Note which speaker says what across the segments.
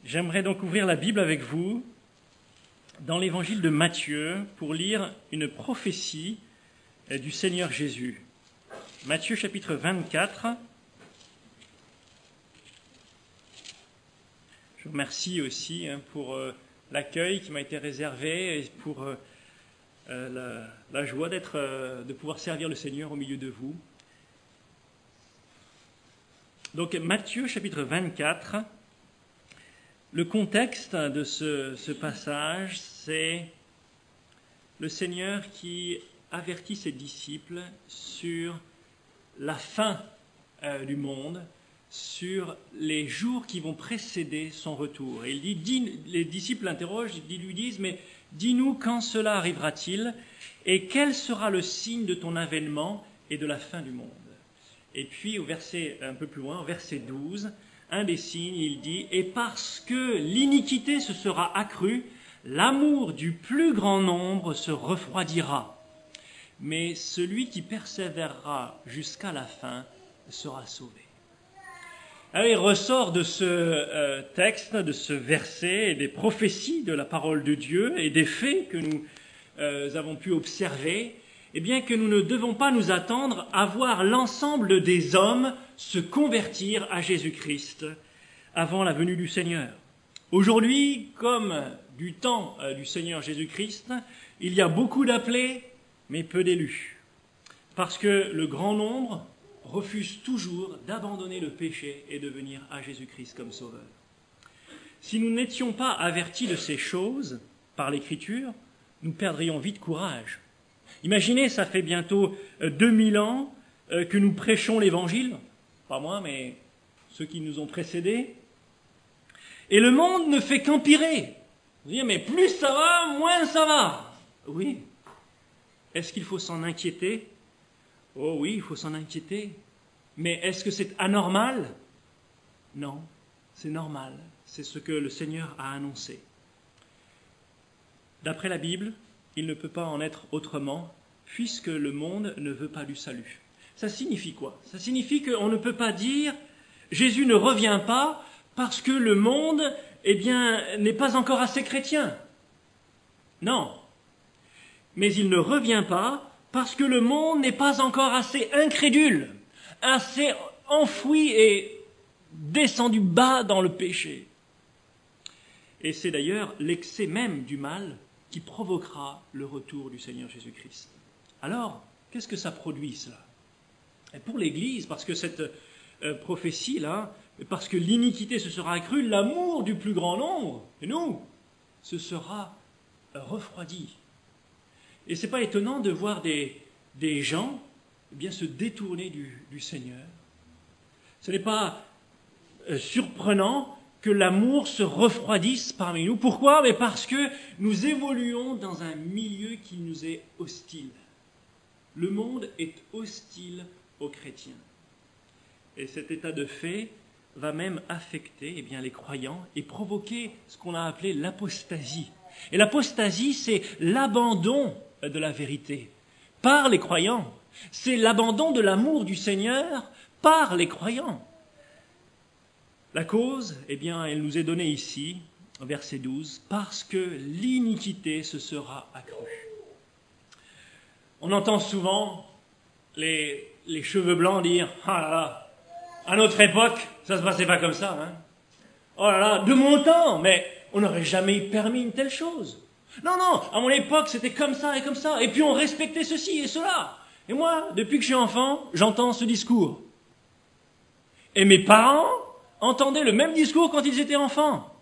Speaker 1: J'aimerais donc ouvrir la Bible avec vous dans l'évangile de Matthieu pour lire une prophétie du Seigneur Jésus. Matthieu chapitre 24. Je vous remercie aussi pour l'accueil qui m'a été réservé et pour la joie de pouvoir servir le Seigneur au milieu de vous. Donc Matthieu chapitre 24. Le contexte de ce passage, c'est le Seigneur qui avertit ses disciples sur la fin du monde, sur les jours qui vont précéder son retour. Et il dit, les disciples l'interrogent, ils lui disent, mais dis-nous quand cela arrivera-t-il et quel sera le signe de ton avènement et de la fin du monde. Et puis au verset un peu plus loin, au verset 12, un des signes, il dit « Et parce que l'iniquité se sera accrue, l'amour du plus grand nombre se refroidira. Mais celui qui persévérera jusqu'à la fin sera sauvé. » Alors il ressort de ce texte, de ce verset, et des prophéties de la parole de Dieu et des faits que nous avons pu observer, eh bien que nous ne devons pas nous attendre à voir l'ensemble des hommes se convertir à Jésus-Christ avant la venue du Seigneur. Aujourd'hui, comme du temps du Seigneur Jésus-Christ, il y a beaucoup d'appelés, mais peu d'élus. Parce que le grand nombre refuse toujours d'abandonner le péché et de venir à Jésus-Christ comme sauveur. Si nous n'étions pas avertis de ces choses par l'Écriture, nous perdrions vite courage. Imaginez, ça fait bientôt 2000 ans que nous prêchons l'Évangile, pas moi, mais ceux qui nous ont précédés, et le monde ne fait qu'empirer. Vous dites, mais plus ça va, moins ça va. Oui. Est-ce qu'il faut s'en inquiéter? Oh oui, il faut s'en inquiéter. Mais est-ce que c'est anormal? Non, c'est normal. C'est ce que le Seigneur a annoncé. D'après la Bible, il ne peut pas en être autrement, puisque le monde ne veut pas du salut. Ça signifie quoi? Ça signifie qu'on ne peut pas dire « Jésus ne revient pas parce que le monde, n'est pas encore assez chrétien. » Non. Mais il ne revient pas parce que le monde n'est pas encore assez incrédule, assez enfoui et descendu bas dans le péché. Et c'est d'ailleurs l'excès même du mal qui provoquera le retour du Seigneur Jésus-Christ. Alors, qu'est-ce que ça produit, cela? Et pour l'Église, parce que cette prophétie-là, parce que l'iniquité se sera accrue, l'amour du plus grand nombre, et nous, se sera refroidi. Et ce n'est pas étonnant de voir des gens se détourner du Seigneur. Ce n'est pas surprenant que l'amour se refroidisse parmi nous. Pourquoi? Mais parce que nous évoluons dans un milieu qui nous est hostile. Le monde est hostile aux chrétiens. Et cet état de fait va même affecter les croyants et provoquer ce qu'on a appelé l'apostasie. Et l'apostasie, c'est l'abandon de la vérité par les croyants. C'est l'abandon de l'amour du Seigneur par les croyants. La cause, elle nous est donnée ici, au verset 12, parce que l'iniquité se sera accrue. On entend souvent les cheveux blancs dire « Ah là là, à notre époque, ça se passait pas comme ça. Hein. Oh là là, de mon temps, mais on n'aurait jamais permis une telle chose. Non, non, à mon époque, c'était comme ça, et puis on respectait ceci et cela. Et moi, depuis que je suis enfant, j'entends ce discours. Et mes parents entendaient le même discours quand ils étaient enfants.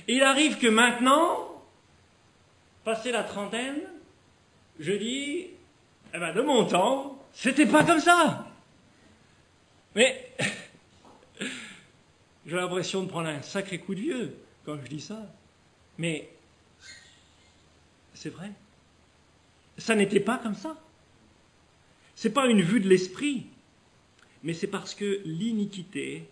Speaker 1: Et il arrive que maintenant, passé la trentaine, je dis, de mon temps, c'était pas comme ça. Mais j'ai l'impression de prendre un sacré coup de vieux quand je dis ça. Mais c'est vrai. Ça n'était pas comme ça. C'est pas une vue de l'esprit, mais c'est parce que l'iniquité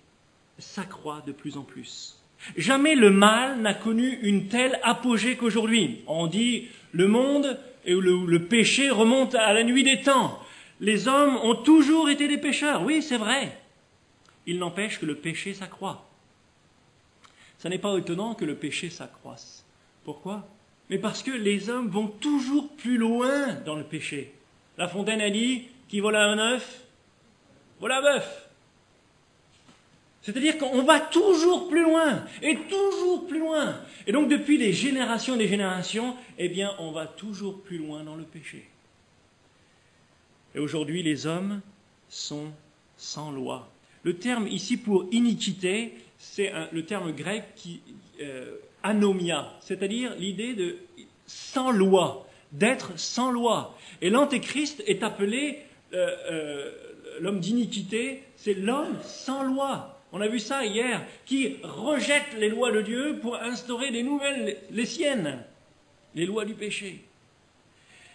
Speaker 1: s'accroît de plus en plus. Jamais le mal n'a connu une telle apogée qu'aujourd'hui. On dit le monde et le péché remonte à la nuit des temps. Les hommes ont toujours été des pécheurs. Oui, c'est vrai. Il n'empêche que le péché s'accroît. ça n'est pas étonnant que le péché s'accroisse. Pourquoi? Mais parce que les hommes vont toujours plus loin dans le péché. La Fontaine a dit, qui vole un œuf, vole un bœuf. C'est-à-dire qu'on va toujours plus loin, et toujours plus loin. Et donc depuis des générations et des générations, eh bien on va toujours plus loin dans le péché. Et aujourd'hui, les hommes sont sans loi. Le terme ici pour iniquité, c'est le terme grec qui anomia, c'est-à-dire l'idée de sans loi, d'être sans loi. Et l'antéchrist est appelé l'homme d'iniquité, c'est l'homme sans loi. On a vu ça hier, qui rejette les lois de Dieu pour instaurer des nouvelles, les siennes, les lois du péché.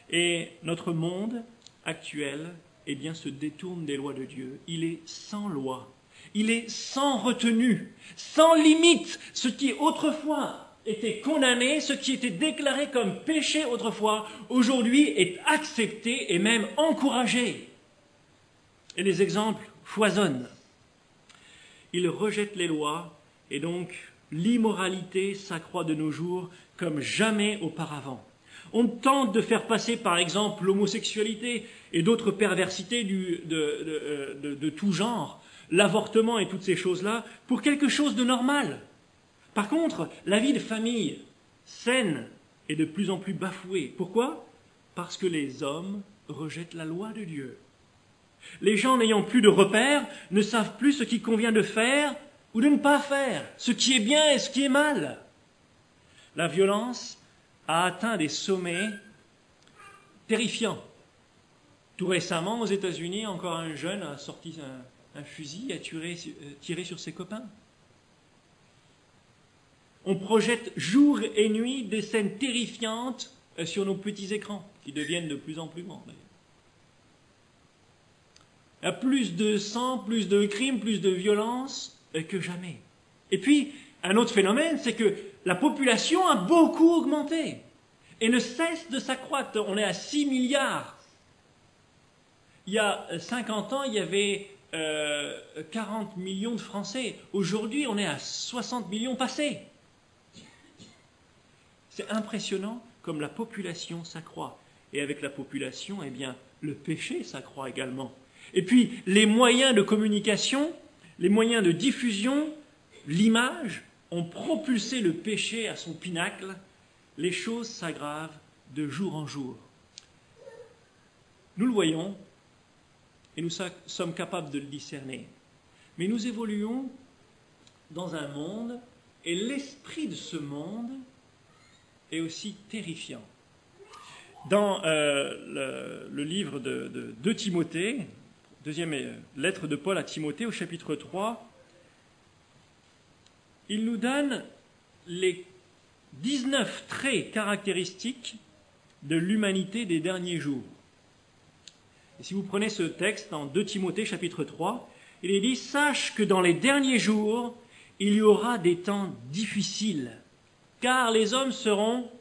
Speaker 1: Et notre monde actuel, eh bien, se détourne des lois de Dieu. Il est sans loi, il est sans retenue, sans limite. Ce qui autrefois était condamné, ce qui était déclaré comme péché autrefois, aujourd'hui est accepté et même encouragé. Et les exemples foisonnent. Ils rejettent les lois et donc l'immoralité s'accroît de nos jours comme jamais auparavant. On tente de faire passer par exemple l'homosexualité et d'autres perversités de tout genre, l'avortement et toutes ces choses-là, pour quelque chose de normal. Par contre, la vie de famille saine est de plus en plus bafouée. Pourquoi? Parce que les hommes rejettent la loi de Dieu. Les gens n'ayant plus de repères ne savent plus ce qu'il convient de faire ou de ne pas faire, ce qui est bien et ce qui est mal. La violence a atteint des sommets terrifiants. Tout récemment, aux États-Unis, encore un jeune a sorti un fusil et a tiré sur ses copains. On projette jour et nuit des scènes terrifiantes sur nos petits écrans, qui deviennent de plus en plus grands d'ailleurs. Il y a plus de sang, plus de crimes, plus de violence que jamais. Et puis, un autre phénomène, c'est que la population a beaucoup augmenté et ne cesse de s'accroître. On est à 6 milliards. Il y a 50 ans, il y avait 40 millions de Français. Aujourd'hui, on est à 60 millions passés. C'est impressionnant comme la population s'accroît. Et avec la population, eh bien, le péché s'accroît également. Et puis, les moyens de communication, les moyens de diffusion, l'image, ont propulsé le péché à son pinacle. Les choses s'aggravent de jour en jour. Nous le voyons, et nous sommes capables de le discerner. Mais nous évoluons dans un monde, et l'esprit de ce monde est aussi terrifiant. Dans le livre de Timothée, deuxième lettre de Paul à Timothée, au chapitre 3, il nous donne les 19 traits caractéristiques de l'humanité des derniers jours. Et si vous prenez ce texte en 2 Timothée, chapitre 3, il est dit « Sache que dans les derniers jours, il y aura des temps difficiles, car les hommes seront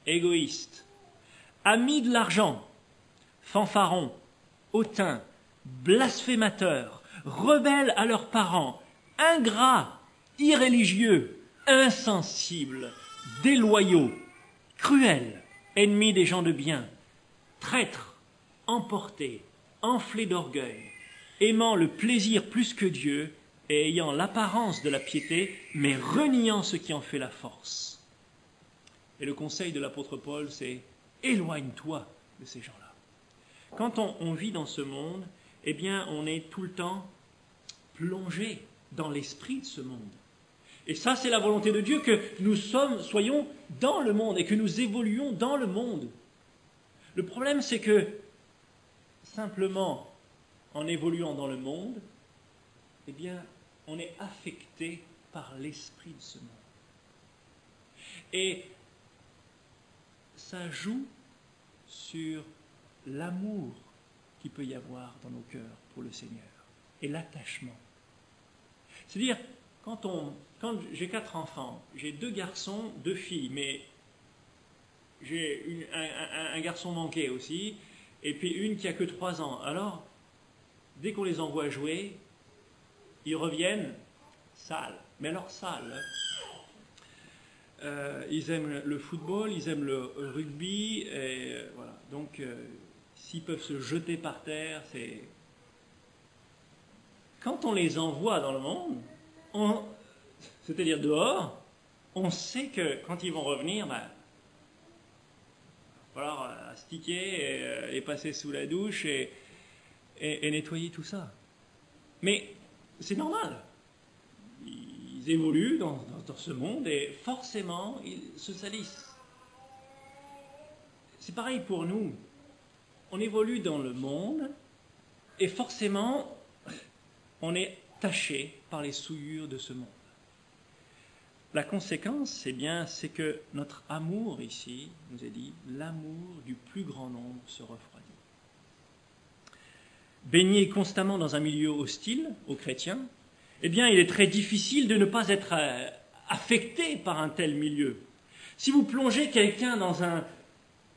Speaker 1: égoïstes, amis de l'argent, fanfarons, hautains, blasphémateurs, rebelles à leurs parents, ingrats, irréligieux, insensibles, déloyaux, cruels, ennemis des gens de bien, traîtres, emportés, enflés d'orgueil, aimant le plaisir plus que Dieu et ayant l'apparence de la piété, mais reniant ce qui en fait la force. » Et le conseil de l'apôtre Paul, c'est « éloigne-toi de ces gens-là ». Quand on vit dans ce monde, eh bien, on est tout le temps plongé dans l'esprit de ce monde. Et ça, c'est la volonté de Dieu, que nous soyons dans le monde et que nous évoluions dans le monde. Le problème, c'est que, simplement, en évoluant dans le monde, eh bien, on est affecté par l'esprit de ce monde. Et ça joue sur l'amour qu'il peut y avoir dans nos cœurs pour le Seigneur et l'attachement. C'est-à-dire, quand j'ai 4 enfants, j'ai 2 garçons, 2 filles, mais j'ai un garçon manqué aussi, et puis une qui a que 3 ans. Alors, dès qu'on les envoie jouer, ils reviennent sales. Mais alors sales, ils aiment le football, ils aiment le rugby, et voilà. Donc, s'ils peuvent se jeter par terre, c'est... Quand on les envoie dans le monde, c'est-à-dire dehors, on sait que quand ils vont revenir, ben, il va falloir astiquer et passer sous la douche et nettoyer tout ça. Mais c'est normal. Ils évoluent dans ce monde et forcément, ils se salissent. C'est pareil pour nous. On évolue dans le monde et forcément, on est taché par les souillures de ce monde. La conséquence, c'est que notre amour ici, nous est dit, l'amour du plus grand nombre se refroidit. Baigné constamment dans un milieu hostile aux chrétiens, eh bien, il est très difficile de ne pas être affecté par un tel milieu. Si vous plongez quelqu'un dans un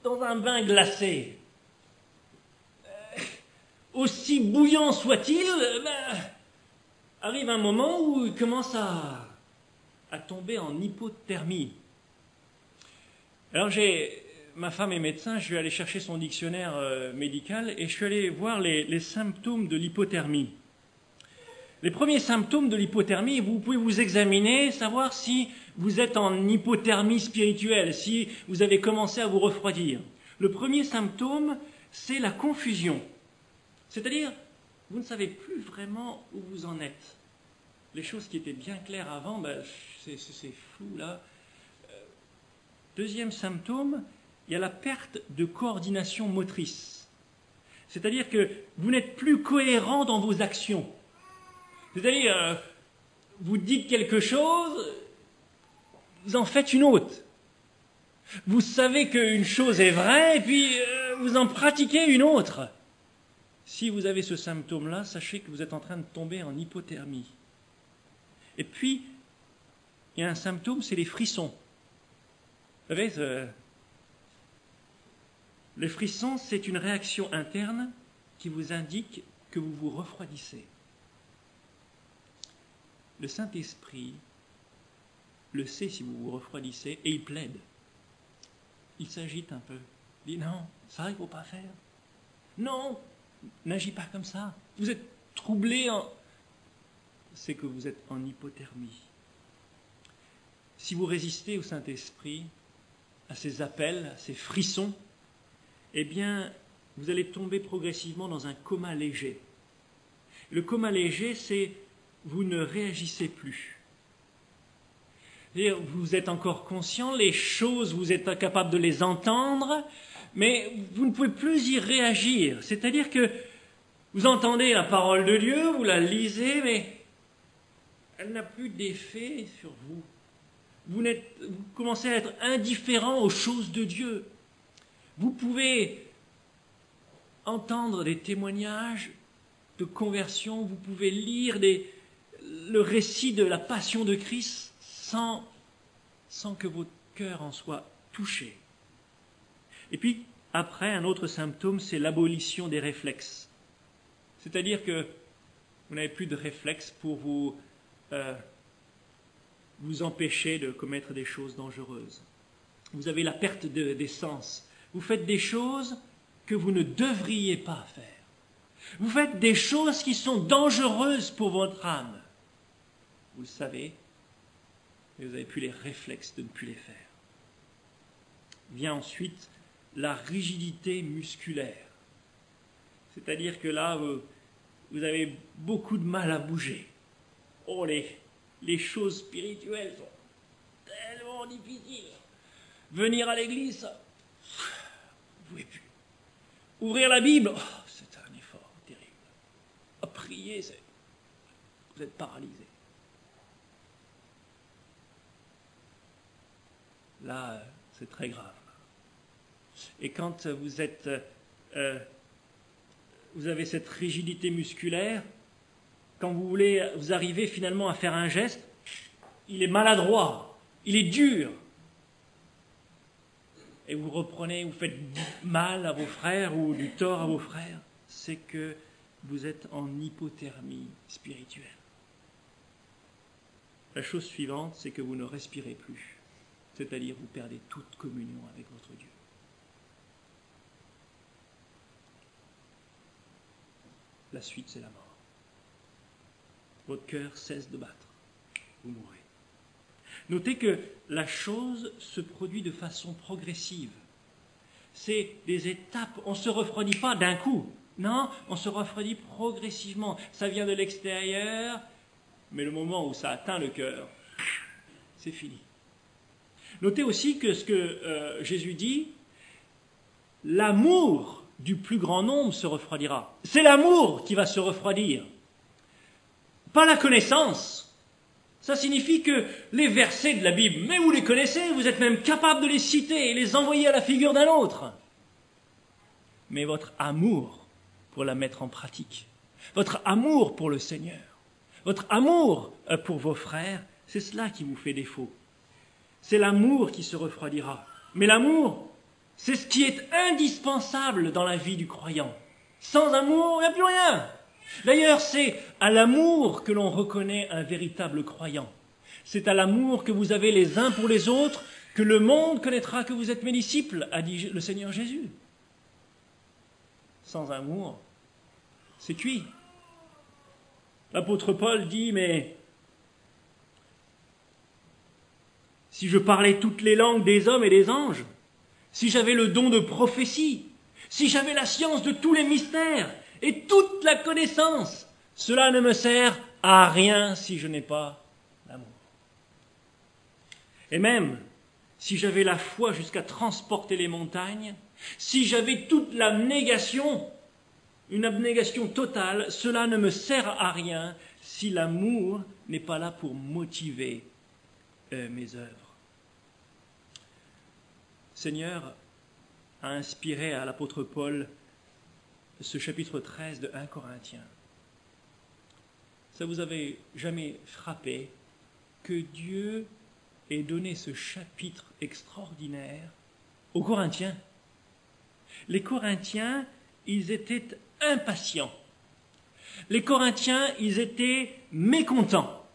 Speaker 1: bain glacé, aussi bouillant soit-il, arrive un moment où il commence à tomber en hypothermie. Alors ma femme est médecin, je suis allé chercher son dictionnaire médical et je suis allé voir les symptômes de l'hypothermie. Les premiers symptômes de l'hypothermie, vous pouvez vous examiner, savoir si vous êtes en hypothermie spirituelle, si vous avez commencé à vous refroidir. Le premier symptôme, c'est la confusion. C'est-à-dire, vous ne savez plus vraiment où vous en êtes. Les choses qui étaient bien claires avant, c'est flou là. Deuxième symptôme, il y a la perte de coordination motrice. C'est-à-dire que vous n'êtes plus cohérent dans vos actions. C'est-à-dire, vous dites quelque chose, vous en faites une autre. Vous savez qu'une chose est vraie, et puis vous en pratiquez une autre. Si vous avez ce symptôme-là, sachez que vous êtes en train de tomber en hypothermie. Et puis, il y a un symptôme, c'est les frissons. Vous savez, les frissons, c'est une réaction interne qui vous indique que vous vous refroidissez. Le Saint-Esprit le sait si vous vous refroidissez et il plaide. Il s'agite un peu. Il dit non, ça il ne faut pas faire. Non, n'agis pas comme ça. Vous êtes troublé c'est que vous êtes en hypothermie. Si vous résistez au Saint-Esprit, à ses appels, à ses frissons, eh bien, vous allez tomber progressivement dans un coma léger. Le coma léger, c'est vous ne réagissez plus. C'est-à-dire, vous êtes encore conscient, les choses, vous êtes incapable de les entendre, mais vous ne pouvez plus y réagir. C'est-à-dire que vous entendez la parole de Dieu, vous la lisez, mais elle n'a plus d'effet sur vous. Vous commencez à être indifférent aux choses de Dieu. Vous pouvez entendre des témoignages de conversion, vous pouvez lire le récit de la passion de Christ sans que votre cœur en soit touché. Et puis, après, un autre symptôme, c'est l'abolition des réflexes. C'est-à-dire que vous n'avez plus de réflexes pour vous empêcher de commettre des choses dangereuses. Vous avez la perte des sens. Vous faites des choses que vous ne devriez pas faire. Vous faites des choses qui sont dangereuses pour votre âme. Vous le savez, mais vous n'avez plus les réflexes de ne plus les faire. Vient ensuite la rigidité musculaire. C'est-à-dire que là, vous avez beaucoup de mal à bouger. Oh, les choses spirituelles sont tellement difficiles. Venir à l'église, vous ne pouvez plus. Ouvrir la Bible, c'est un effort terrible. À prier, vous êtes paralysé. Là, c'est très grave. Et quand vous avez cette rigidité musculaire, quand vous arrivez finalement à faire un geste, il est maladroit, il est dur. Et vous faites mal à vos frères ou du tort à vos frères, c'est que vous êtes en hypothermie spirituelle. La chose suivante, c'est que vous ne respirez plus. c'est-à-dire vous perdez toute communion avec votre Dieu. La suite, c'est la mort. Votre cœur cesse de battre. Vous mourrez. Notez que la chose se produit de façon progressive. C'est des étapes. On ne se refroidit pas d'un coup. Non, on se refroidit progressivement. Ça vient de l'extérieur, mais le moment où ça atteint le cœur, c'est fini. Notez aussi que ce que Jésus dit, l'amour du plus grand nombre se refroidira. C'est l'amour qui va se refroidir, pas la connaissance. Ça signifie que les versets de la Bible, mais vous les connaissez, vous êtes même capable de les citer et les envoyer à la figure d'un autre. Mais votre amour pour la mettre en pratique, votre amour pour le Seigneur, votre amour pour vos frères, c'est cela qui vous fait défaut. C'est l'amour qui se refroidira. Mais l'amour, c'est ce qui est indispensable dans la vie du croyant. Sans amour, il n'y a plus rien. D'ailleurs, c'est à l'amour que l'on reconnaît un véritable croyant. C'est à l'amour que vous avez les uns pour les autres que le monde connaîtra que vous êtes mes disciples, a dit le Seigneur Jésus. Sans amour, c'est cuit. L'apôtre Paul dit, mais si je parlais toutes les langues des hommes et des anges, si j'avais le don de prophétie, si j'avais la science de tous les mystères et toute la connaissance, cela ne me sert à rien si je n'ai pas l'amour. Et même si j'avais la foi jusqu'à transporter les montagnes, si j'avais toute l'abnégation, une abnégation totale, cela ne me sert à rien si l'amour n'est pas là pour motiver mes œuvres. Le Seigneur a inspiré à l'apôtre Paul ce chapitre 13 de 1 Corinthiens. Ça vous avait jamais frappé que Dieu ait donné ce chapitre extraordinaire aux Corinthiens? Les Corinthiens, ils étaient impatients. Les Corinthiens, ils étaient mécontents.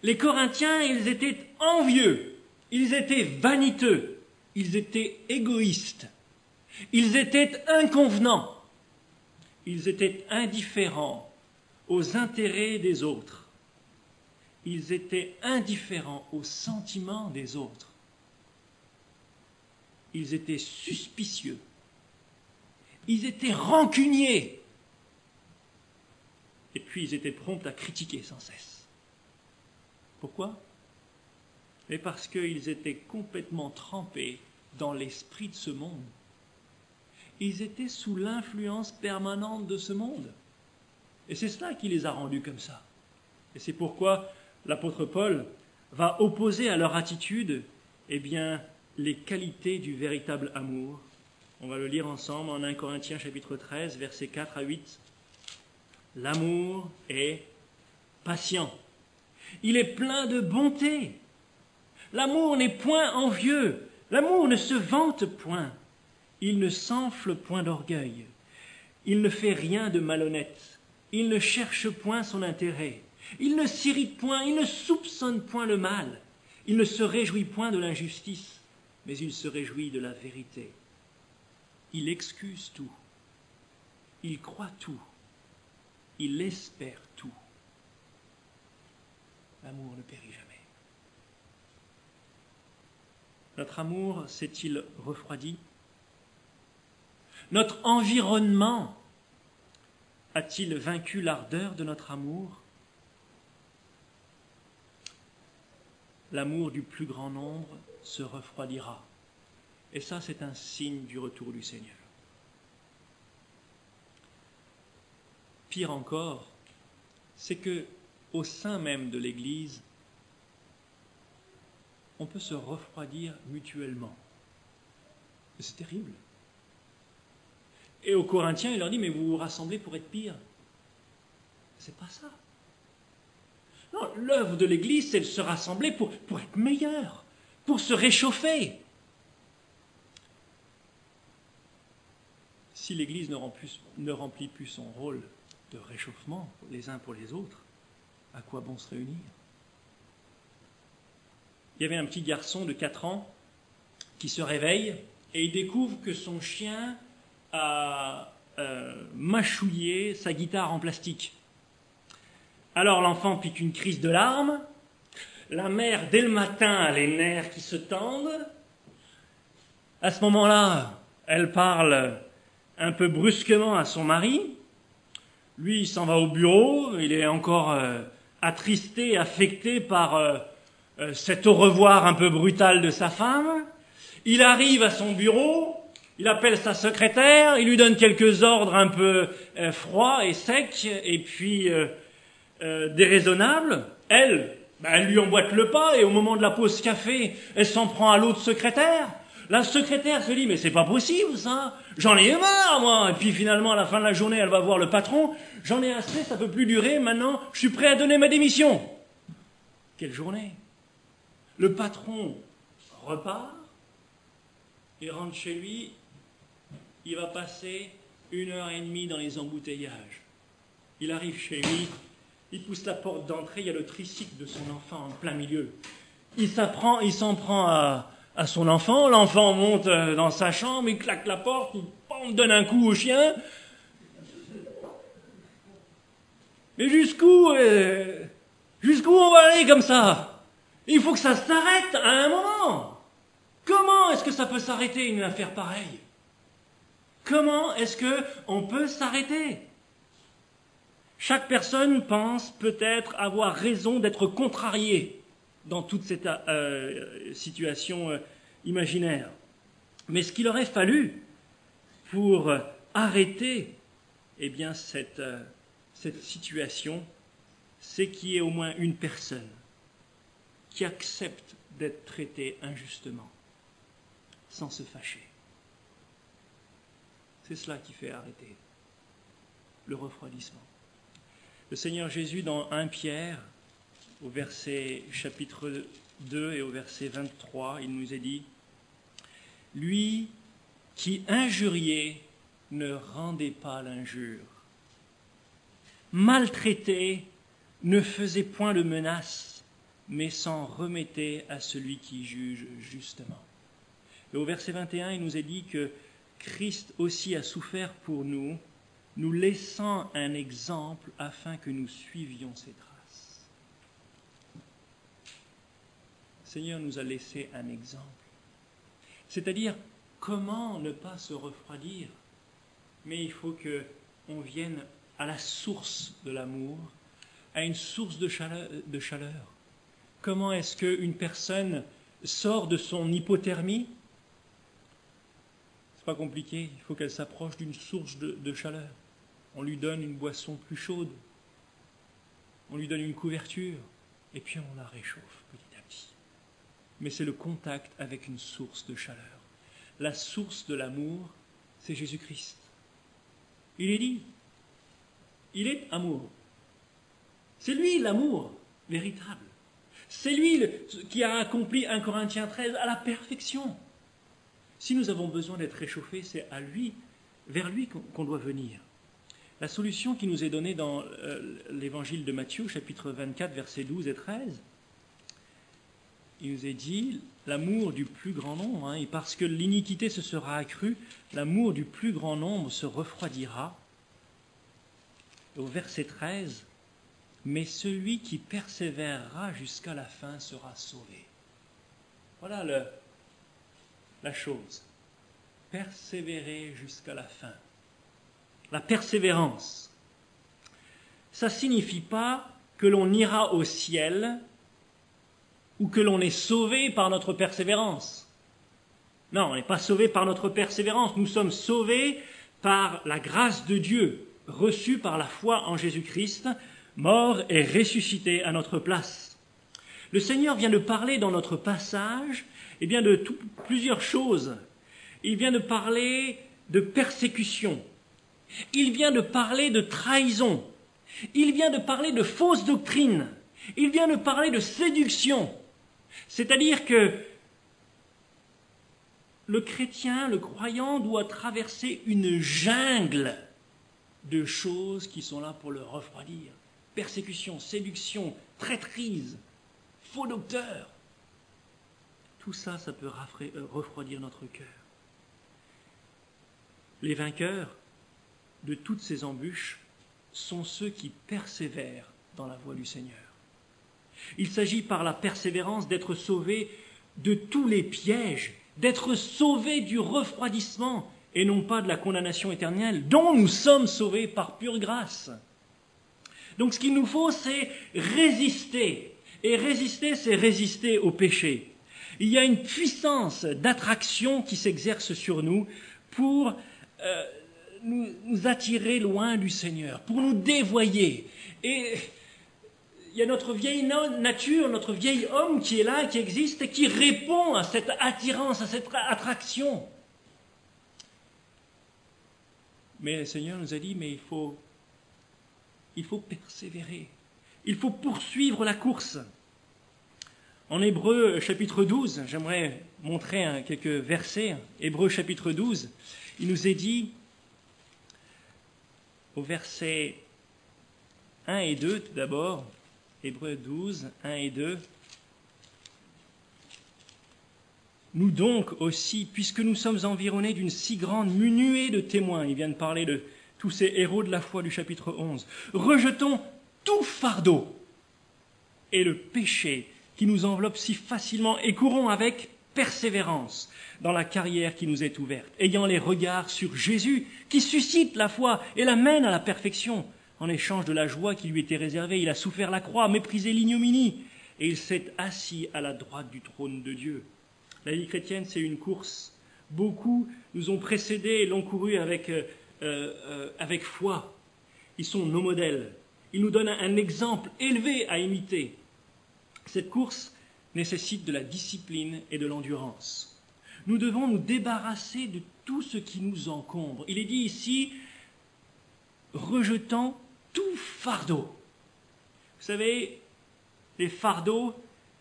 Speaker 1: Les Corinthiens, ils étaient envieux. Ils étaient vaniteux. Ils étaient égoïstes. Ils étaient inconvenants. Ils étaient indifférents aux intérêts des autres. Ils étaient indifférents aux sentiments des autres. Ils étaient suspicieux. Ils étaient rancuniers. Et puis ils étaient prompts à critiquer sans cesse. Pourquoi? Mais parce qu'ils étaient complètement trempés dans l'esprit de ce monde. Ils étaient sous l'influence permanente de ce monde. Et c'est cela qui les a rendus comme ça. Et c'est pourquoi l'apôtre Paul va opposer à leur attitude, les qualités du véritable amour. On va le lire ensemble en 1 Corinthiens chapitre 13, versets 4 à 8. L'amour est patient. Il est plein de bonté. L'amour n'est point envieux. L'amour ne se vante point. Il ne s'enfle point d'orgueil. Il ne fait rien de malhonnête. Il ne cherche point son intérêt. Il ne s'irrite point. Il ne soupçonne point le mal. Il ne se réjouit point de l'injustice, mais il se réjouit de la vérité. Il excuse tout. Il croit tout. Il espère tout. L'amour ne périt jamais. Notre amour s'est-il refroidi? Notre environnement a-t-il vaincu l'ardeur de notre amour? L'amour du plus grand nombre se refroidira. Et ça, c'est un signe du retour du Seigneur. Pire encore, c'est que au sein même de l'Église, on peut se refroidir mutuellement. C'est terrible. Et aux Corinthiens, il leur dit, mais vous vous rassemblez pour être pire. C'est pas ça. Non, l'œuvre de l'Église, c'est de se rassembler pour être meilleur, pour se réchauffer. Si l'Église ne remplit plus son rôle de réchauffement les uns pour les autres, à quoi bon se réunir? il y avait un petit garçon de 4 ans qui se réveille et il découvre que son chien a mâchouillé sa guitare en plastique. Alors l'enfant pique une crise de larmes, la mère, dès le matin, a les nerfs qui se tendent. À ce moment-là, elle parle un peu brusquement à son mari. Lui, il s'en va au bureau, il est encore attristé, affecté par cet au revoir un peu brutal de sa femme. Il arrive à son bureau, il appelle sa secrétaire, il lui donne quelques ordres un peu froids et secs, et puis déraisonnables. Elle lui emboîte le pas, et au moment de la pause café, elle s'en prend à l'autre secrétaire. La secrétaire se dit, mais c'est pas possible ça, j'en ai marre moi. Et puis finalement, à la fin de la journée, elle va voir le patron, j'en ai assez, ça peut plus durer, maintenant je suis prêt à donner ma démission. Quelle journée. Le patron repart, il rentre chez lui, il va passer 1h30 dans les embouteillages. Il arrive chez lui, il pousse la porte d'entrée, il y a le tricycle de son enfant en plein milieu. Il s'en prend à son enfant, l'enfant monte dans sa chambre, il claque la porte, il donne un coup au chien. Mais jusqu'où on va aller comme ça? Il faut que ça s'arrête à un moment. Comment est-ce que ça peut s'arrêter une affaire pareille? Comment est-ce qu'on peut s'arrêter? Chaque personne pense peut-être avoir raison d'être contrariée dans toute cette situation imaginaire. Mais ce qu'il aurait fallu pour arrêter cette situation, c'est qu'il y ait au moins une personne qui accepte d'être traitée injustement, sans se fâcher. C'est cela qui fait arrêter le refroidissement. Le Seigneur Jésus, dans 1 Pierre, au verset chapitre 2 et au verset 23, il nous est dit « Lui qui injuriait ne rendait pas l'injure, maltraité ne faisait point de menace, mais s'en remettait à celui qui juge justement. » Et au verset 21, il nous est dit que Christ aussi a souffert pour nous, nous laissant un exemple afin que nous suivions ses traces. Le Seigneur nous a laissé un exemple. C'est-à-dire, comment ne pas se refroidir? Mais il faut qu'on vienne à la source de l'amour, à une source de chaleur. Comment est-ce qu'une personne sort de son hypothermie? C'est pas compliqué, il faut qu'elle s'approche d'une source de chaleur. On lui donne une boisson plus chaude, on lui donne une couverture, et puis on la réchauffe petit à petit. Mais c'est le contact avec une source de chaleur. La source de l'amour, c'est Jésus-Christ. Il est dit, il est amour. C'est lui l'amour véritable. C'est lui qui a accompli 1 Corinthiens 13 à la perfection. Si nous avons besoin d'être réchauffés, c'est à lui, vers lui qu'on doit venir. La solution qui nous est donnée dans l'évangile de Matthieu, chapitre 24, versets 12 et 13, il nous est dit l'amour du plus grand nombre, et parce que l'iniquité se sera accrue, l'amour du plus grand nombre se refroidira. Et au verset 13, mais celui qui persévérera jusqu'à la fin sera sauvé. Voilà la chose. Persévérer jusqu'à la fin. La persévérance. Ça ne signifie pas que l'on ira au ciel ou que l'on est sauvé par notre persévérance. Non, on n'est pas sauvé par notre persévérance. Nous sommes sauvés par la grâce de Dieu, reçue par la foi en Jésus-Christ, mort et ressuscité à notre place. Le Seigneur vient de parler dans notre passage de plusieurs choses. Il vient de parler de persécution. Il vient de parler de trahison. Il vient de parler de fausses doctrines. Il vient de parler de séduction. C'est-à-dire que le chrétien, le croyant, doit traverser une jungle de choses qui sont là pour le refroidir. Persécution, séduction, traîtrise, faux docteurs. tout ça, ça peut refroidir notre cœur. Les vainqueurs de toutes ces embûches sont ceux qui persévèrent dans la voie du Seigneur. Il s'agit par la persévérance d'être sauvés de tous les pièges, d'être sauvés du refroidissement et non pas de la condamnation éternelle dont nous sommes sauvés par pure grâce. Donc ce qu'il nous faut, c'est résister. Et résister, c'est résister au péché. Il y a une puissance d'attraction qui s'exerce sur nous pour nous attirer loin du Seigneur, pour nous dévoyer. Et il y a notre vieille nature, notre vieil homme qui est là, qui existe et qui répond à cette attirance, à cette attraction. Mais le Seigneur nous a dit, mais il faut persévérer. Il faut poursuivre la course. En Hébreux chapitre 12, j'aimerais montrer quelques versets. Hébreux chapitre 12, il nous est dit, au verset 1 et 2 tout d'abord, Hébreux 12, 1 et 2. Nous donc aussi, puisque nous sommes environnés d'une si grande nuée de témoins, il vient de parler de tous ces héros de la foi du chapitre 11, rejetons tout fardeau et le péché qui nous enveloppe si facilement et courons avec persévérance dans la carrière qui nous est ouverte, ayant les regards sur Jésus qui suscite la foi et la mène à la perfection. En échange de la joie qui lui était réservée, il a souffert la croix, méprisé l'ignominie, et il s'est assis à la droite du trône de Dieu. La vie chrétienne, c'est une course. Beaucoup nous ont précédés et l'ont couru avec foi. Ils sont nos modèles. Ils nous donnent un exemple élevé à imiter. Cette course nécessite de la discipline et de l'endurance. Nous devons nous débarrasser de tout ce qui nous encombre. Il est dit ici, rejetant tout fardeau. Vous savez, les fardeaux,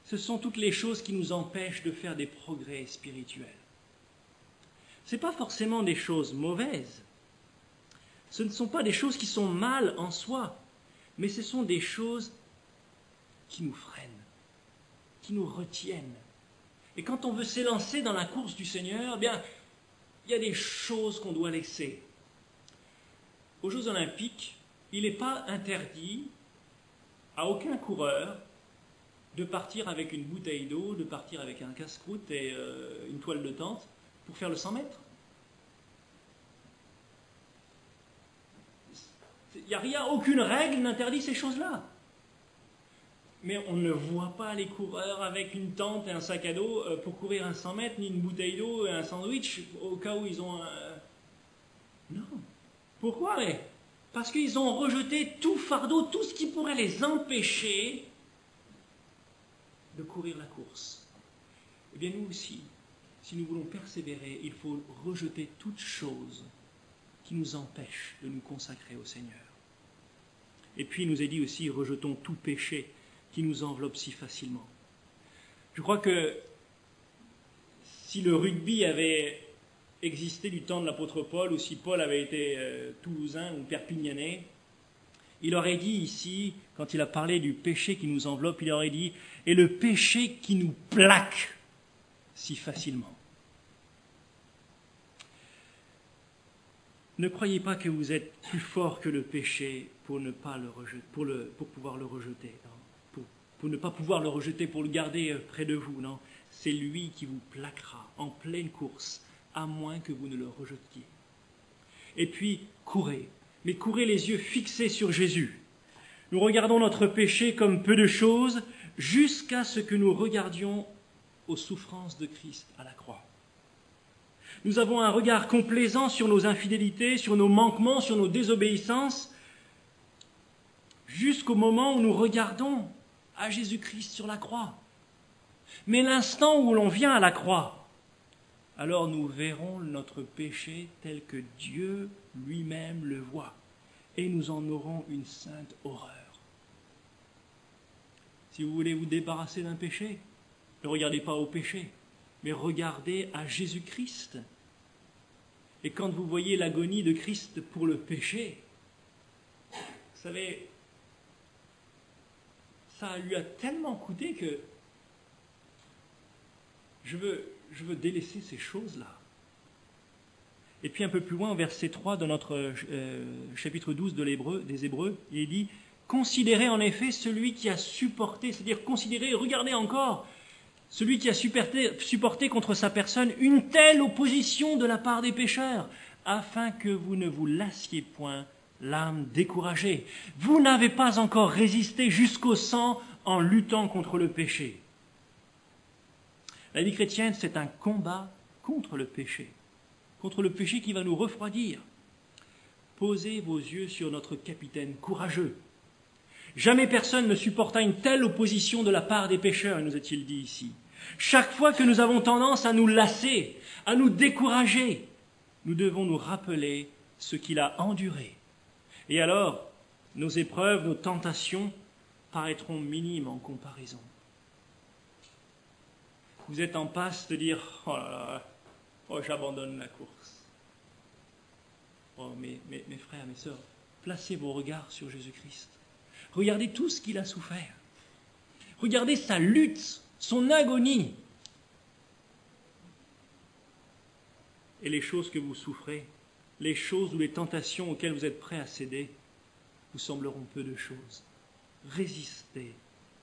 Speaker 1: ce sont toutes les choses qui nous empêchent de faire des progrès spirituels. Ce ne sont pas forcément des choses mauvaises. Ce ne sont pas des choses qui sont mal en soi, mais ce sont des choses qui nous freinent, qui nous retiennent. Et quand on veut s'élancer dans la course du Seigneur, eh bien, il y a des choses qu'on doit laisser. Aux Jeux Olympiques, il n'est pas interdit à aucun coureur de partir avec une bouteille d'eau, de partir avec un casse-croûte et une toile de tente pour faire le 100 mètres. Il n'y a rien, aucune règle n'interdit ces choses-là. Mais on ne voit pas les coureurs avec une tente et un sac à dos pour courir un 100 mètres, ni une bouteille d'eau et un sandwich au cas où ils ont un... Non. Pourquoi? Parce qu'ils ont rejeté tout fardeau, tout ce qui pourrait les empêcher de courir la course. Eh bien nous aussi, si nous voulons persévérer, il faut rejeter toute chose qui nous empêche de nous consacrer au Seigneur. Et puis il nous est dit aussi, rejetons tout péché qui nous enveloppe si facilement. Je crois que si le rugby avait existé du temps de l'apôtre Paul, ou si Paul avait été toulousain ou perpignanais, il aurait dit ici, quand il a parlé du péché qui nous enveloppe, il aurait dit « et le péché qui nous plaque si facilement ». Ne croyez pas que vous êtes plus fort que le péché pour ne pas le rejeter, pour pouvoir le rejeter, non. Pour ne pas pouvoir le rejeter, pour le garder près de vous, non. C'est lui qui vous plaquera en pleine course, à moins que vous ne le rejetiez. Et puis, courez, mais courez les yeux fixés sur Jésus. Nous regardons notre péché comme peu de choses, jusqu'à ce que nous regardions aux souffrances de Christ à la croix. Nous avons un regard complaisant sur nos infidélités, sur nos manquements, sur nos désobéissances, jusqu'au moment où nous regardons à Jésus-Christ sur la croix. Mais l'instant où l'on vient à la croix, alors nous verrons notre péché tel que Dieu lui-même le voit, et nous en aurons une sainte horreur. Si vous voulez vous débarrasser d'un péché, ne regardez pas au péché, mais regardez à Jésus-Christ. Et quand vous voyez l'agonie de Christ pour le péché, vous savez, ça lui a tellement coûté que je veux délaisser ces choses-là. Et puis un peu plus loin, au verset 3 de notre chapitre 12 des Hébreux, il est dit « Considérez en effet celui qui a supporté », c'est-à-dire considérez, regardez encore, celui qui a supporté contre sa personne une telle opposition de la part des pécheurs, afin que vous ne vous lassiez point l'âme découragée. Vous n'avez pas encore résisté jusqu'au sang en luttant contre le péché. La vie chrétienne, c'est un combat contre le péché qui va nous refroidir. Posez vos yeux sur notre capitaine courageux. Jamais personne ne supporta une telle opposition de la part des pécheurs, nous est-il dit ici. Chaque fois que nous avons tendance à nous lasser, à nous décourager, nous devons nous rappeler ce qu'il a enduré. Et alors, nos épreuves, nos tentations paraîtront minimes en comparaison. Vous êtes en passe de dire « Oh là là, oh, j'abandonne la course. » Oh, mes frères, mes sœurs, placez vos regards sur Jésus-Christ. Regardez tout ce qu'il a souffert. Regardez sa lutte, son agonie. Et les choses que vous souffrez, les choses ou les tentations auxquelles vous êtes prêts à céder, vous sembleront peu de choses. Résistez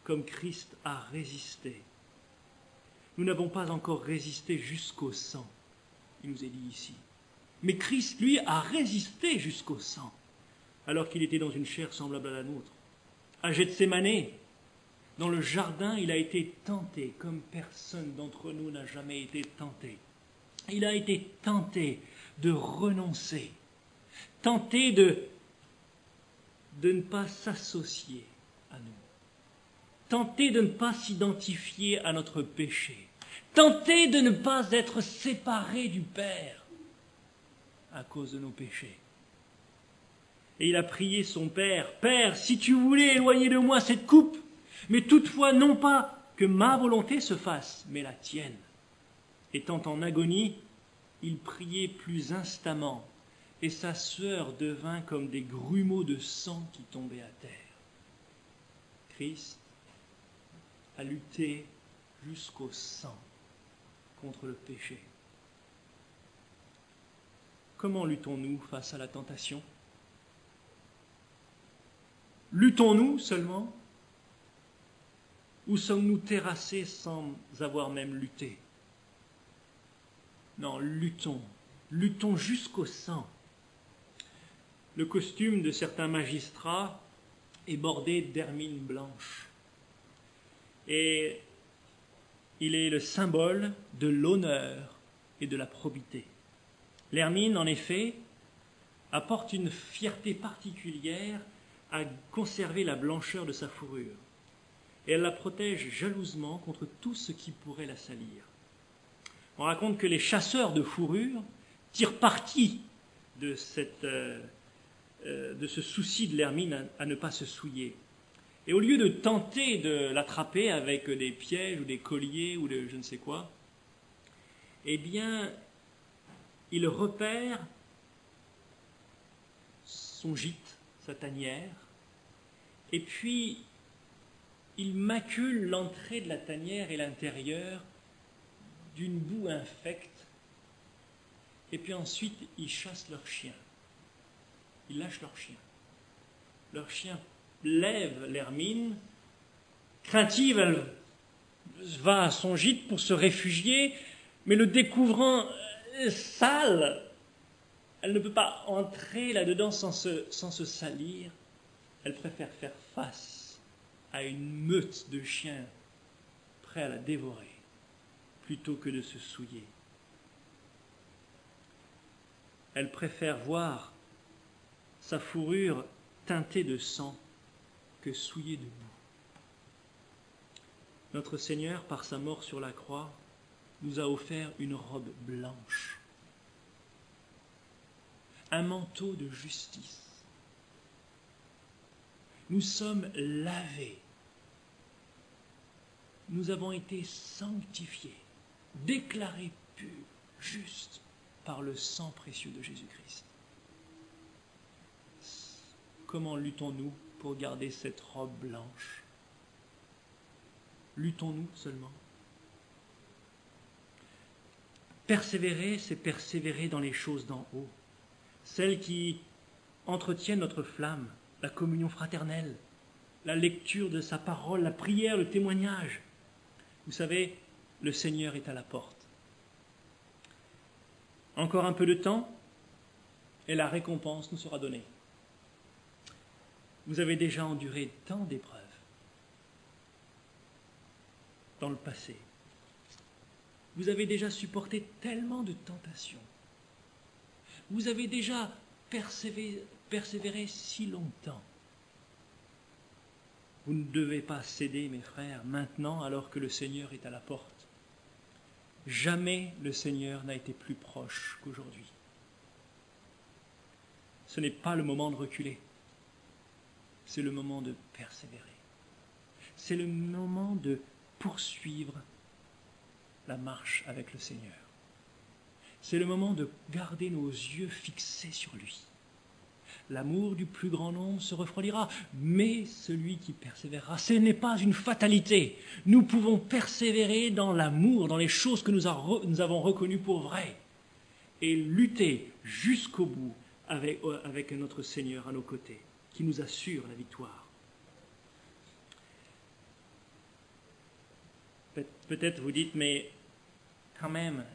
Speaker 1: comme Christ a résisté. Nous n'avons pas encore résisté jusqu'au sang, il nous est dit ici. Mais Christ, lui, a résisté jusqu'au sang, alors qu'il était dans une chair semblable à la nôtre. À Gethsémane, dans le jardin, il a été tenté, comme personne d'entre nous n'a jamais été tenté. Il a été tenté de renoncer, tenté de ne pas s'associer à nous, tenté de ne pas s'identifier à notre péché, tenté de ne pas être séparé du Père à cause de nos péchés. Et il a prié son Père, « Père, si tu voulais éloigner de moi cette coupe, mais toutefois non pas que ma volonté se fasse, mais la tienne. » Étant en agonie, il priait plus instamment, et sa sueur devint comme des grumeaux de sang qui tombaient à terre. Christ a lutté jusqu'au sang contre le péché. Comment luttons-nous face à la tentation ? Luttons-nous seulement ? Ou sommes-nous terrassés sans avoir même lutté ? Non, luttons. Luttons jusqu'au sang. Le costume de certains magistrats est bordé d'hermine blanche. Et il est le symbole de l'honneur et de la probité. L'hermine, en effet, apporte une fierté particulière à conserver la blancheur de sa fourrure. Et elle la protège jalousement contre tout ce qui pourrait la salir. On raconte que les chasseurs de fourrure tirent parti de ce souci de l'hermine à ne pas se souiller. Et au lieu de tenter de l'attraper avec des pièges ou des colliers ou de je ne sais quoi, eh bien, il repère son gîte, sa tanière, et puis il macule l'entrée de la tanière et l'intérieur d'une boue infecte, et puis ensuite ils chassent leur chien. Ils lâchent leur chien. Leur chien lève l'hermine, craintive, elle va à son gîte pour se réfugier, mais le découvrant sale, elle ne peut pas entrer là-dedans sans se salir. Elle préfère faire face à une meute de chiens prêts à la dévorer, plutôt que de se souiller. Elle préfère voir sa fourrure teintée de sang que souillée de boue. Notre Seigneur, par sa mort sur la croix, nous a offert une robe blanche, un manteau de justice. Nous sommes lavés. Nous avons été sanctifiés, déclarés purs, justes par le sang précieux de Jésus-Christ. Comment luttons-nous pour garder cette robe blanche ? Luttons-nous seulement ? Persévérer, c'est persévérer dans les choses d'en haut, celles qui entretiennent notre flamme, la communion fraternelle, la lecture de sa parole, la prière, le témoignage. Vous savez, le Seigneur est à la porte. Encore un peu de temps et la récompense nous sera donnée. Vous avez déjà enduré tant d'épreuves dans le passé. Vous avez déjà supporté tellement de tentations. Vous avez déjà persévéré si longtemps. Vous ne devez pas céder, mes frères, maintenant alors que le Seigneur est à la porte. Jamais le Seigneur n'a été plus proche qu'aujourd'hui. Ce n'est pas le moment de reculer. C'est le moment de persévérer. C'est le moment de poursuivre la marche avec le Seigneur. C'est le moment de garder nos yeux fixés sur lui. L'amour du plus grand nombre se refroidira, mais celui qui persévérera, ce n'est pas une fatalité. Nous pouvons persévérer dans l'amour, dans les choses que nous avons reconnues pour vraies, et lutter jusqu'au bout avec notre Seigneur à nos côtés, qui nous assure la victoire. Peut-être vous dites, mais quand même,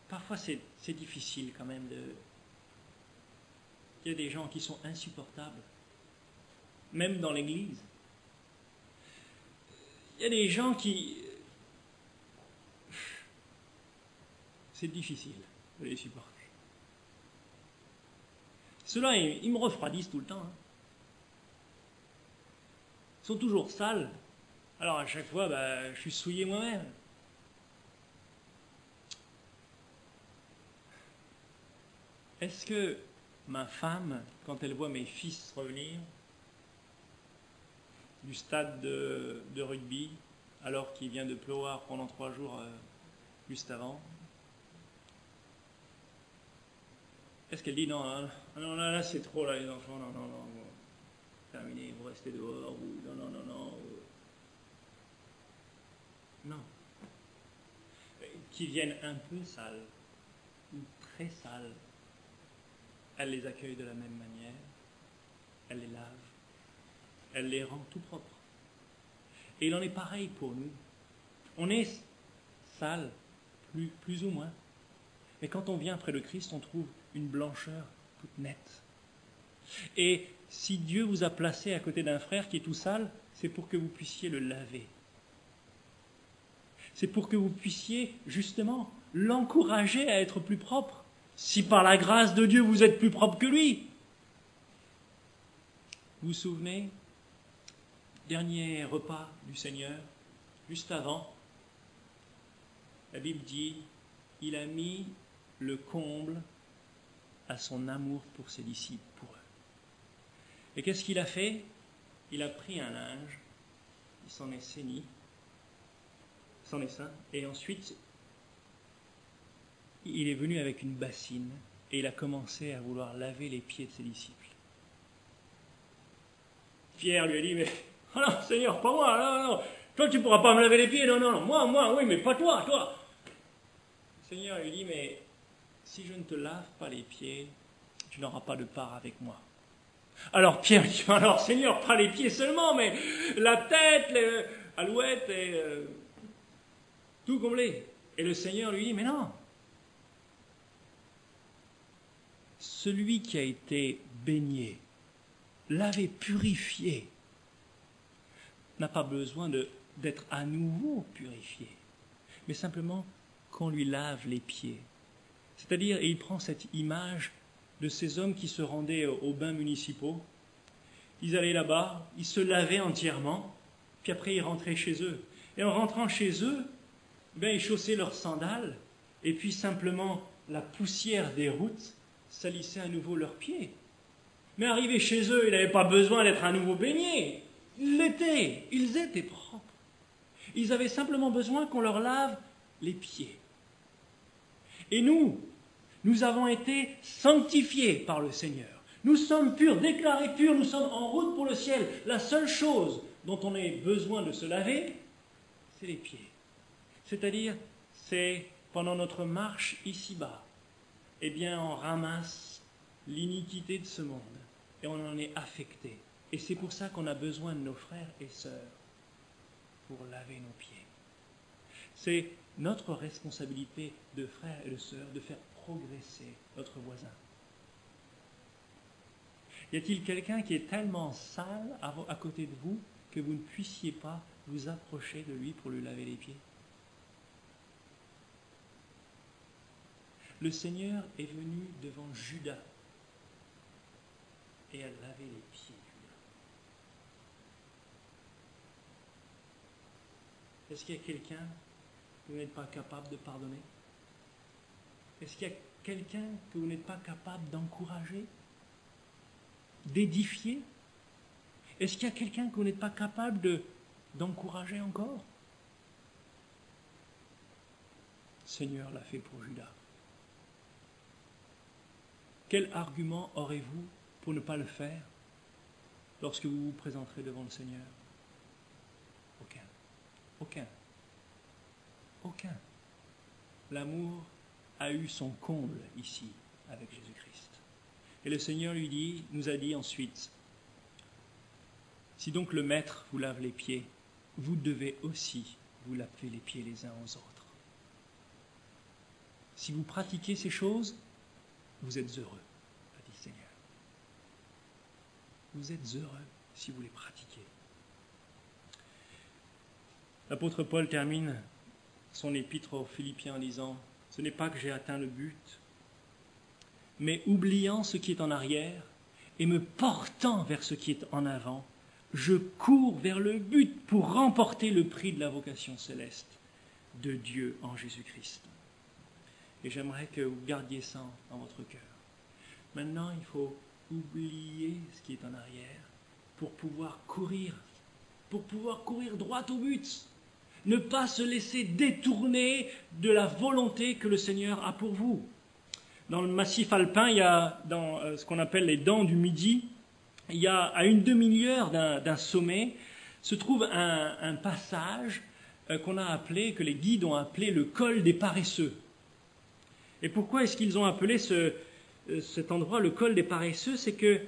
Speaker 1: parfois c'est difficile quand même de... Il y a des gens qui sont insupportables, même dans l'Église. Il y a des gens qui... C'est difficile de les supporter. Ceux-là, ils me refroidissent tout le temps. Ils sont toujours sales. Alors à chaque fois, je suis souillé moi-même. Est-ce que ma femme, quand elle voit mes fils revenir du stade de rugby, alors qu'il vient de pleuvoir pendant 3 jours juste avant, est-ce qu'elle dit non, là c'est trop là les enfants, non, terminé, vous restez dehors, ou non. Non. Qui viennent un peu sales, ou très sales, elle les accueille de la même manière, elle les lave, elle les rend tout propres. Et il en est pareil pour nous. On est sale, plus ou moins. Mais quand on vient près de Christ, on trouve une blancheur toute nette. Et si Dieu vous a placé à côté d'un frère qui est tout sale, c'est pour que vous puissiez le laver. C'est pour que vous puissiez justement l'encourager à être plus propre. Si par la grâce de Dieu vous êtes plus propre que lui. Vous vous souvenez, dernier repas du Seigneur, juste avant, la Bible dit, il a mis le comble à son amour pour ses disciples, pour eux. Et qu'est-ce qu'il a fait? Il a pris un linge, il s'en est ceint, et ensuite il est venu avec une bassine et il a commencé à vouloir laver les pieds de ses disciples. Pierre lui a dit, mais oh non, Seigneur, pas moi, non, toi tu ne pourras pas me laver les pieds, non, moi, oui, mais pas toi. Le Seigneur lui dit, mais si je ne te lave pas les pieds, tu n'auras pas de part avec moi. Alors Pierre dit, alors Seigneur, pas les pieds seulement, mais la tête, l'alouette, et tout comblé. Et le Seigneur lui dit, mais non. Celui qui a été baigné, lavé, purifié, n'a pas besoin d'être à nouveau purifié, mais simplement qu'on lui lave les pieds. C'est-à-dire, et il prend cette image de ces hommes qui se rendaient aux bains municipaux. Ils allaient là-bas, ils se lavaient entièrement, puis après ils rentraient chez eux. Et en rentrant chez eux, ils chaussaient leurs sandales, et puis simplement la poussière des routes salissait à nouveau leurs pieds. Mais arrivés chez eux, ils n'avaient pas besoin d'être à nouveau baignés. Ils étaient propres. Ils avaient simplement besoin qu'on leur lave les pieds. Et nous avons été sanctifiés par le Seigneur. Nous sommes purs, déclarés purs, nous sommes en route pour le ciel. La seule chose dont on ait besoin de se laver, c'est les pieds. C'est-à-dire, c'est pendant notre marche ici-bas, eh bien, on ramasse l'iniquité de ce monde et on en est affecté. Et c'est pour ça qu'on a besoin de nos frères et sœurs pour laver nos pieds. C'est notre responsabilité de frères et de sœurs de faire progresser notre voisin. Y a-t-il quelqu'un qui est tellement sale à côté de vous que vous ne puissiez pas vous approcher de lui pour lui laver les pieds? Le Seigneur est venu devant Judas et a lavé les pieds de Judas. Est-ce qu'il y a quelqu'un que vous n'êtes pas capable de pardonner? Est-ce qu'il y a quelqu'un que vous n'êtes pas capable d'encourager, d'édifier? Est-ce qu'il y a quelqu'un que vous n'êtes pas capable d'encourager encore? Le Seigneur l'a fait pour Judas. Quel argument aurez-vous pour ne pas le faire lorsque vous vous présenterez devant le Seigneur? Aucun. Aucun. Aucun. L'amour a eu son comble ici avec Jésus-Christ. Et le Seigneur nous a dit ensuite, si donc le Maître vous lave les pieds, vous devez aussi vous laver les pieds les uns aux autres. Si vous pratiquez ces choses, vous êtes heureux, a dit le Seigneur. Vous êtes heureux si vous les pratiquez. L'apôtre Paul termine son épître aux Philippiens en disant « Ce n'est pas que j'ai atteint le but, mais oubliant ce qui est en arrière et me portant vers ce qui est en avant, je cours vers le but pour remporter le prix de la vocation céleste de Dieu en Jésus-Christ. » Et j'aimerais que vous gardiez ça dans votre cœur. Maintenant, il faut oublier ce qui est en arrière pour pouvoir courir droit au but. Ne pas se laisser détourner de la volonté que le Seigneur a pour vous. Dans le massif alpin, il y a dans ce qu'on appelle les dents du Midi, il y a à une demi-lieue d'un sommet, se trouve un passage que les guides ont appelé le col des paresseux. Et pourquoi est-ce qu'ils ont appelé cet endroit le col des paresseux? C'est que,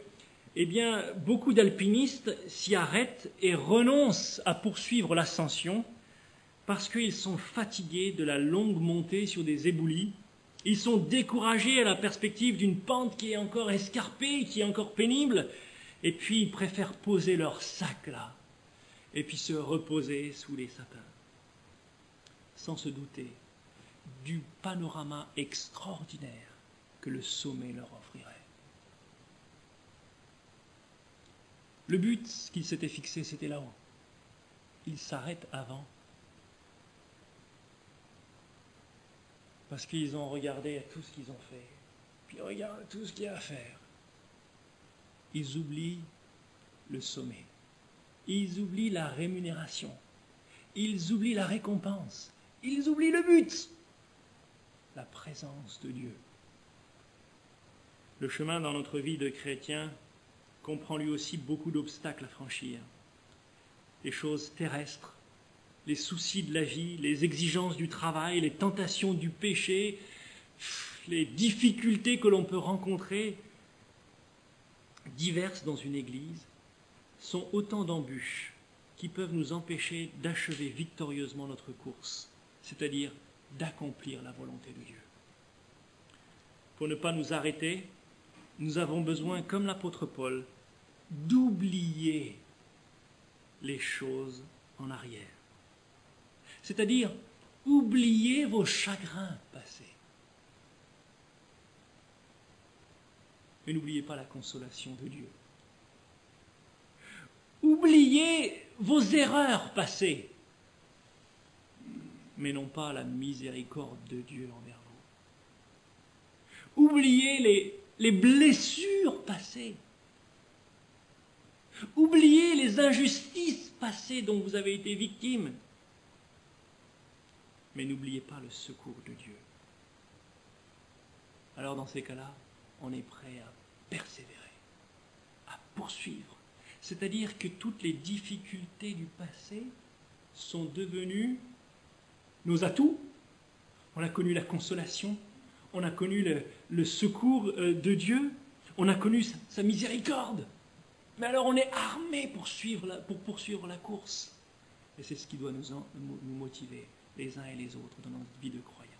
Speaker 1: beaucoup d'alpinistes s'y arrêtent et renoncent à poursuivre l'ascension parce qu'ils sont fatigués de la longue montée sur des éboulis. Ils sont découragés à la perspective d'une pente qui est encore escarpée, qui est encore pénible, et puis ils préfèrent poser leur sac là, et puis se reposer sous les sapins, sans se douter du panorama extraordinaire que le sommet leur offrirait. Le but qu'ils s'étaient fixé, c'était là-haut. Ils s'arrêtent avant, parce qu'ils ont regardé à tout ce qu'ils ont fait, puis ils regardent tout ce qu'il y a à faire. Ils oublient le sommet. Ils oublient la rémunération. Ils oublient la récompense. Ils oublient le but. La présence de Dieu. Le chemin dans notre vie de chrétien comprend lui aussi beaucoup d'obstacles à franchir. Les choses terrestres, les soucis de la vie, les exigences du travail, les tentations du péché, les difficultés que l'on peut rencontrer, diverses dans une église, sont autant d'embûches qui peuvent nous empêcher d'achever victorieusement notre course, c'est-à-dire d'accomplir la volonté de Dieu. Pour ne pas nous arrêter, nous avons besoin, comme l'apôtre Paul, d'oublier les choses en arrière. C'est-à-dire, oubliez vos chagrins passés. Mais n'oubliez pas la consolation de Dieu. Oubliez vos erreurs passées, mais non pas la miséricorde de Dieu envers vous. Oubliez les blessures passées. Oubliez les injustices passées dont vous avez été victime. Mais n'oubliez pas le secours de Dieu. Alors dans ces cas-là, on est prêt à persévérer, à poursuivre. C'est-à-dire que toutes les difficultés du passé sont devenues nos atouts On a connu la consolation, on a connu le secours de Dieu, on a connu sa miséricorde. Mais alors on est armé pour poursuivre la course. Et c'est ce qui doit nous motiver, les uns et les autres, dans notre vie de croyants.